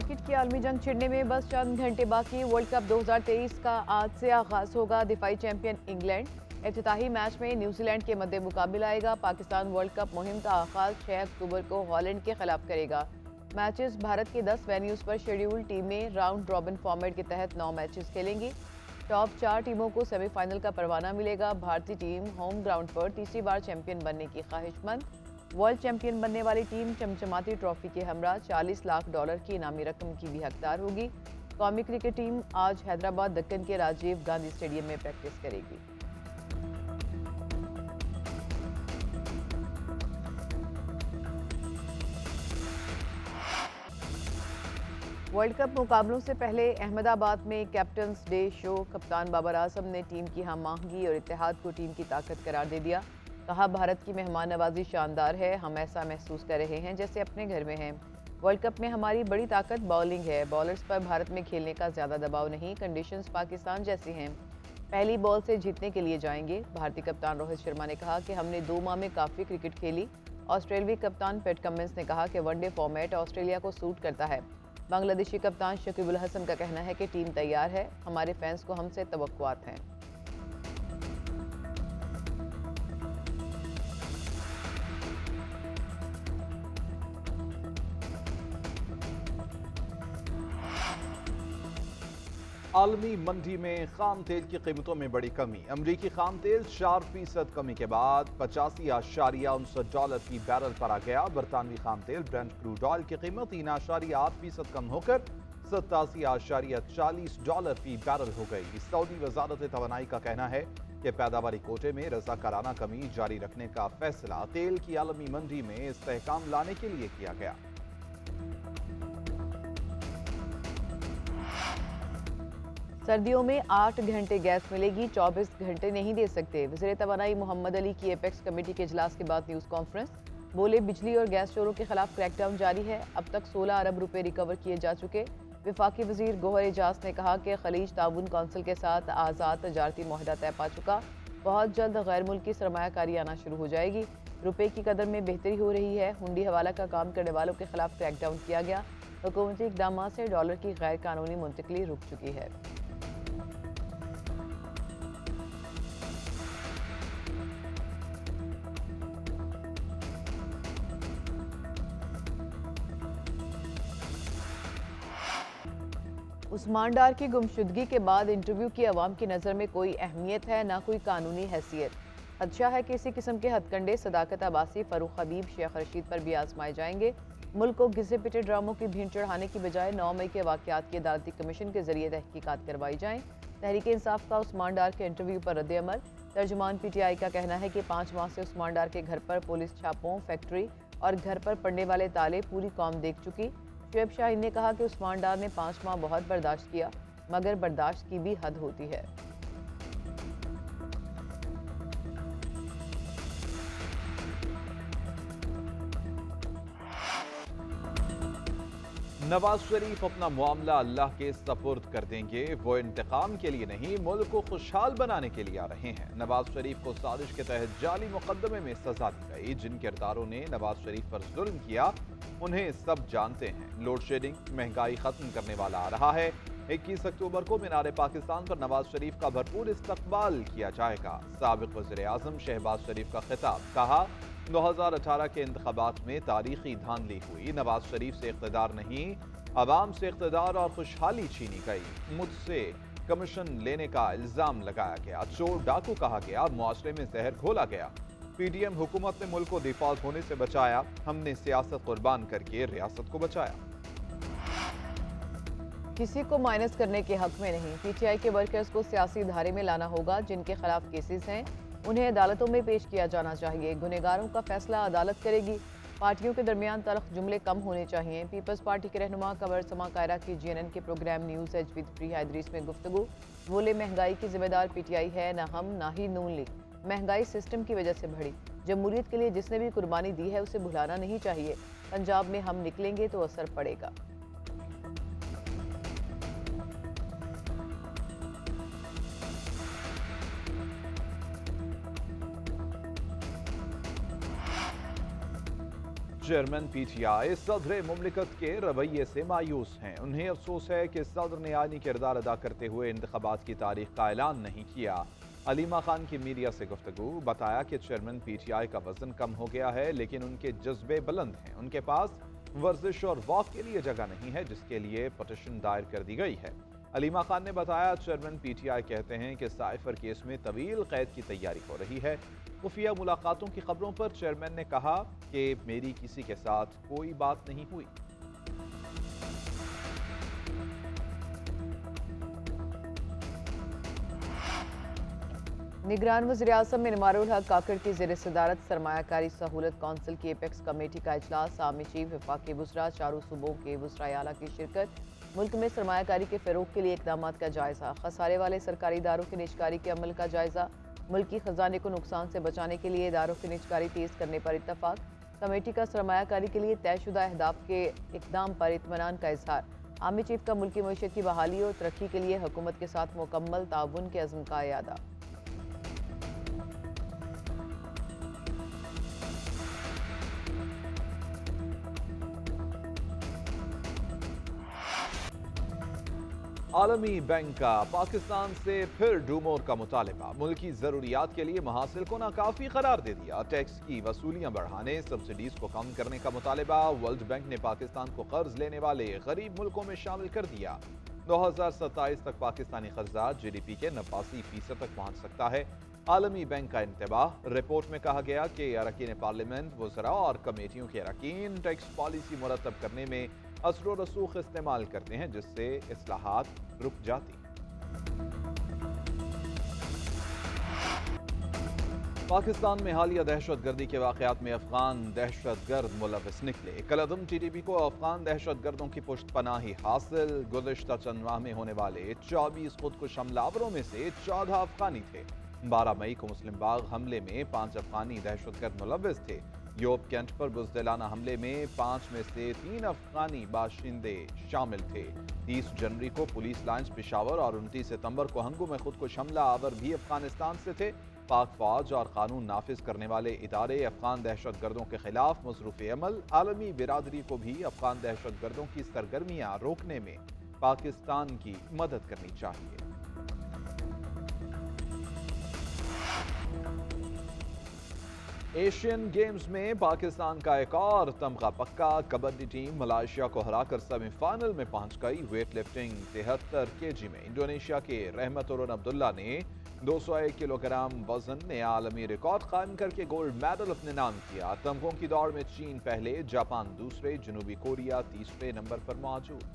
Cricket की आलमी जंग छिड़ने में बस चंद घंटे बाकी। वर्ल्ड कप 2023 का आज से आगाज होगा। दिफाई चैंपियन इंग्लैंड इफ्तिताही मैच में न्यूजीलैंड के मद्दे मुकाबला आएगा। पाकिस्तान वर्ल्ड कप मुहिम का आगाज 6 अक्टूबर को हॉलैंड के खिलाफ करेगा। मैचेस भारत के 10 वेन्यूज पर शेड्यूल। टीमें राउंड रॉबिन फॉर्मेट के तहत 9 मैचेस खेलेंगी। टॉप 4 टीमों को सेमीफाइनल का परवाना मिलेगा। भारतीय टीम होम ग्राउंड पर तीसरी बार चैंपियन बनने की ख्वाहिशमंद। वर्ल्ड चैंपियन बनने वाली टीम चमचमाती ट्रॉफी के हमरा $40 लाख की इनामी रकम की भी हकदार होगी। कौमी क्रिकेट टीम आज हैदराबाद दक्कन के राजीव गांधी स्टेडियम में प्रैक्टिस करेगी। वर्ल्ड कप मुकाबलों से पहले अहमदाबाद में कैप्टन्स डे शो। कप्तान बाबर आजम ने टीम की हम आहंगी और इत्तेहाद को टीम की ताकत करार दे दिया। कहा, भारत की मेहमान नवाजी शानदार है। हम ऐसा महसूस कर रहे हैं जैसे अपने घर में हैं। वर्ल्ड कप में हमारी बड़ी ताकत बॉलिंग है। बॉलर्स पर भारत में खेलने का ज़्यादा दबाव नहीं। कंडीशंस पाकिस्तान जैसी हैं। पहली बॉल से जीतने के लिए जाएंगे। भारतीय कप्तान रोहित शर्मा ने कहा कि हमने 2 माह में काफ़ी क्रिकेट खेली। ऑस्ट्रेलियावी कप्तान पैट कमिंस ने कहा कि वनडे फॉर्मेट ऑस्ट्रेलिया को सूट करता है। बांग्लादेशी कप्तान शकीबुल हसन का कहना है कि टीम तैयार है। हमारे फैंस को हमसे तवक्कुआत हैं। आलमी मंडी में खाम तेल की कीमतों में बड़ी कमी। अमरीकी खाम तेल 4% कमी के बाद $85.59 फी बैरल पर आ गया। बरतानवी खाम तेल ब्रेंट क्रूड ऑयल की कीमत 3.8% कम होकर $87.40 फी बैरल हो गई। सऊदी वजारत तवानाई का कहना है कि पैदावारी कोटे में रज़ाकाराना कमी जारी रखने का फैसला तेल की आलमी मंडी में इस्तेहकाम लाने के लिए किया गया। सर्दियों में 8 घंटे गैस मिलेगी, 24 घंटे नहीं दे सकते। वज़ीर तवानाई मोहम्मद अली की एपेक्स कमेटी के इजलास के बाद न्यूज़ कॉन्फ्रेंस। बोले, बिजली और गैस चोरों के खिलाफ क्रैकडाउन जारी है। अब तक 16 अरब रुपए रिकवर किए जा चुके। विफाकी वजीर गोहर एजाज ने कहा कि खलीज ताउन कौंसिल के साथ आज़ाद तजारती मुआहदा तय पा चुका। बहुत जल्द गैर मुल्की सरमायाकारी आना शुरू हो जाएगी। रुपए की कदर में बेहतरी हो रही है। हुंडी हवाला का काम करने वालों के खिलाफ क्रैकडाउन किया गया। हुकूमती इकदाम से डॉलर की गैर कानूनी मुंतकली रुक चुकी है। उस्मान डार की गुमशुदगी के बाद इंटरव्यू की अवाम की नज़र में कोई अहमियत है, ना कोई कानूनी हैसियत। खदशा है कि इसी किस्म के हथकंडे सदाकत अब्बासी, फ़रूख हबीब, शेख रशीद पर भी आजमाए जाएंगे। मुल्क को घिसे पिटे ड्रामों की भीड़ चढ़ाने की बजाय 9 मई के वाक़यात की अदालती कमीशन के जरिए तहकीकात करवाई जाएँ। तहरीक इंसाफ का उस्मान डार के इंटरव्यू पर रद्द-ए-अमल। तर्जुमान PTI का कहना है कि 5 माह से उस्मान डार के घर पर पुलिस छापों, फैक्ट्री और घर पर पड़ने वाले ताले पूरी कौम देख चुकी। शुएब शाहीन ने कहा कि उस्मान डार ने 5 माह बहुत बर्दाश्त किया, मगर बर्दाश्त की भी हद होती है। नवाज शरीफ अपना मामला अल्लाह के सपुर्द कर देंगे। वो इंतकाम के लिए नहीं, मुल्क को खुशहाल बनाने के लिए आ रहे हैं। नवाज शरीफ को साजिश के तहत जाली मुकदमे में सजा दी गई। जिन किरदारों ने नवाज शरीफ पर जुल्म किया उन्हें सब जानते हैं। लोड शेडिंग, महंगाई खत्म करने वाला आ रहा है। 21 अक्टूबर को मीनार पाकिस्तान पर नवाज शरीफ का भरपूर इस्तकबाल किया जाएगा। साबिक वज़ीर आज़म शहबाज शरीफ का खिताब। कहा, 2018 के इंतखाबात में तारीखी धांधली हुई। नवाज शरीफ से इख्तिदार नहीं, अवाम से इख्तिदार और खुशहाली छीनी गई। मुझसे कमीशन लेने का इल्जाम लगाया गया, चोर डाकू कहा गया, मुआशरे में जहर घोला गया। PDM हुकूमत ने मुल्क को डिफॉल्ट होने से बचाया। हमने सियासत कुर्बान करके रियासत को बचाया। किसी को माइनस करने के हक में नहीं। PTI के वर्कर्स को सियासी धारे में लाना होगा। जिनके खिलाफ केसेस हैं उन्हें अदालतों में पेश किया जाना चाहिए। गुनहगारों का फैसला अदालत करेगी। पार्टियों के दरमियान तल्ख जुमले कम होने चाहिए। पीपल्स पार्टी के रहनुमा कवर समा कायरा की GNN के program news edge with Fariha Idrees में गुफ्तगू। बोले, महंगाई की जिम्मेदार PTI है, ना हम ना ही नून लीग। महंगाई सिस्टम की वजह से बढ़ी। जमहूरियत के लिए जिसने भी कुर्बानी दी है उसे भुलाना नहीं चाहिए। पंजाब में हम निकलेंगे तो असर पड़ेगा। चेयरमैन पीटीआई सदर मुमलिकत के रवैये से मायूस हैं। उन्हें अफसोस है कि सदर ने आईनी किरदार अदा करते हुए इंतखाबात की तारीख का ऐलान नहीं किया। अलीमा खान की मीडिया से गुफ्तगू बताया कि चेयरमैन पीटीआई का वजन कम हो गया है, लेकिन उनके जज्बे बुलंद हैं। उनके पास वर्जिश और वॉक के लिए जगह नहीं है, जिसके लिए पटिशन दायर कर दी गई है। अलीमा खान ने बताया, चेयरमैन पीटीआई कहते हैं कि साइफर केस में तवील कैद की तैयारी हो रही है। खुफिया मुलाकातों की खबरों पर चेयरमैन ने कहा कि मेरी किसी के साथ कोई बात नहीं हुई। निगरान वज़ीर-ए-आज़म में इमारुल हक काकड़ की ज़ेर सदारत सरमायाकारी सहूलत कौंसिल की एपेक्स कमेटी का इजलास। आर्मी चीफ वफाकी वुज़रा चारों सूबों के वुज़राए आला की शिरकत। मुल्क में सरमायाकारी के फ़रोग के लिए इक़दाम का जायज़ा। खसारे वाले सरकारी इदारों की निजकारी के अमल का जायज़ा। मुल्की ख़जाने को नुकसान से बचाने के लिए इदारों की निजकारी तेज़ करने पर इत्तफ़ाक़। कमेटी का सरमायाकारी के लिए तयशुदा अहदाफ के इक़दाम पर इत्मीनान का इजहार। आर्मी चीफ का मुल्की मईशत की बहाली और तरक्की के लिए हुकूमत के साथ मुकम्मल ताउन के अज़्म का इयादा। आलमी बैंक का पाकिस्तान से फिर डूमोर का मुतालबा। मुल्की जरूरियात के लिए महासिल को नाकाफी करार दे दिया। टैक्स की वसूलियां बढ़ाने, सब्सिडीज को कम करने का मुतालबा। वर्ल्ड बैंक ने पाकिस्तान को कर्ज लेने वाले गरीब मुल्कों में शामिल कर दिया। 2027 तक पाकिस्तानी कर्जा GDP के 89% तक पहुंच सकता है। आलमी बैंक का इंतबाह। रिपोर्ट में कहा गया कि अरकान पार्लियामेंट, वज़रा और कमेटियों के अरकान टैक्स पॉलिसी मुरतब करने में असर और रसूख इस्तेमाल करते हैं, जिससे इस्लाहात रुक जाती। पाकिस्तान में हालिया दहशतगर्दी के वाक़यात में अफगान दहशतगर्द मुलविस निकले। कलअदम TTP को अफगान दहशतगर्दों की पुष्ट पनाही हासिल। गुज़िश्ता चंद माह में होने वाले 24 खुदकुश हमलावरों में से 14 अफगानी थे। 12 मई को मुस्लिम बाग हमले में 5 अफगानी दहशतगर्द मुलविस थे। योब कैंट पर बुज़दिलाना हमले में 5 में से 3 अफगानी बाशिंदे शामिल थे। 30 जनवरी को पुलिस लाइन्स पेशावर और 29 सितंबर को हंगू में खुदकुश हमला आवर भी अफगानिस्तान से थे। पाक फौज और कानून नाफिज करने वाले इदारे अफगान दहशतगर्दों के खिलाफ मसरूफ़ अमल। आलमी बिरादरी को भी अफगान दहशतगर्दों की सरगर्मियाँ रोकने में पाकिस्तान की मदद करनी चाहिए। एशियन गेम्स में पाकिस्तान का एक और तमगा पक्का। कबड्डी टीम मलेशिया को हराकर सेमीफाइनल में पहुंच गई। वेट लिफ्टिंग 73 kg में इंडोनेशिया के रहमतुल्लाह अब्दुल्ला ने 201 किलोग्राम वजन में आलमी रिकॉर्ड कायम करके गोल्ड मेडल अपने नाम किया। तमगों की दौड़ में चीन पहले, जापान दूसरे, जनूबी कोरिया तीसरे नंबर पर मौजूद।